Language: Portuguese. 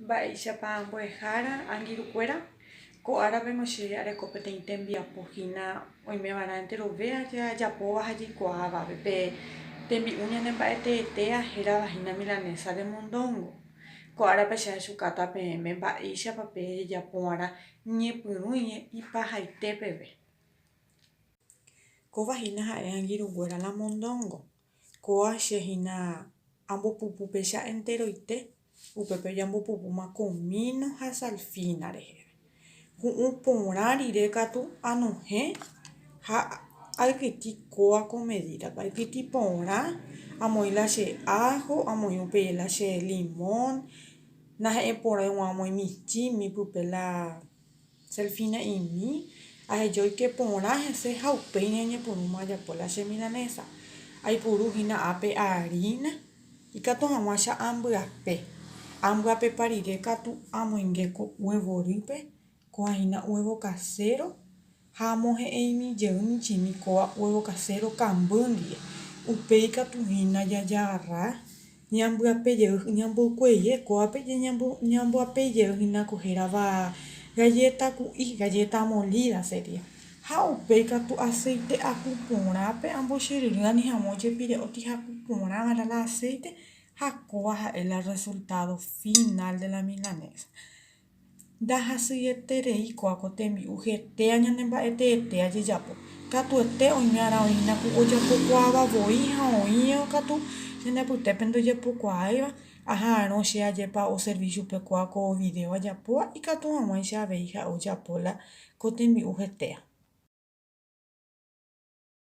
Mba'éichapa ambuehára angirũkuéra ko árape noche areko peteĩ tembiapohína oimeva'erãinte rove ajapóva ha jaikuaáva pe tembi'u ñanemba'etetea héravahína milanesa de mondongo ko árape che achukáta peẽme mba'éichapa pe jejapova'erã ñepyrũi ipahaite peve. Kóvahína ha'e angirũnguéra la mondongo kóva chehína ambopupu péicha enteroite upépe ñambopupúma comino ha salfina reheve ku'ũ porã rire katu anohẽ ha aykyti kóva con medidape aykyti porã amoĩla che ajo amoĩ upéila che limón nahe'ẽ porãig̃uã amoĩ michĩmi pype la salfina imi ahejóike porã hese ha upéi ñañepyrũma ajapóla che milanesa aipurúhína ápe harina ikatu hag̃uáicha ambyapepa rire katu amoingéko huevo rýpe kóvahína huevo casero ha amohe'ẽimijey michĩmi kóva huevo casero kamby ndie upéi katuhína jajarra ñambokueye kóvape ñamboapejeyhína ko hérava galleta ku'i galleta molida sería ha upéi katu aceite aku porãpe ambocherýre ani chepire otihaku porãva'erã la aceite ha kóva ha'e la resultado final de la milanesa ndahasyetereíkova ko tembi'u hetea ñanemba'etetea jejapo katuete oime'arã oĩhína ku ojapokuaavavoi ha oĩ katu ñanepytépe ndojapokuaáiva aha'ãrõ che ajépa oservi chupe kóva ko video ajapóva ikatu hag̃uáicha avei ha ojapóla ko tembi'u hetea.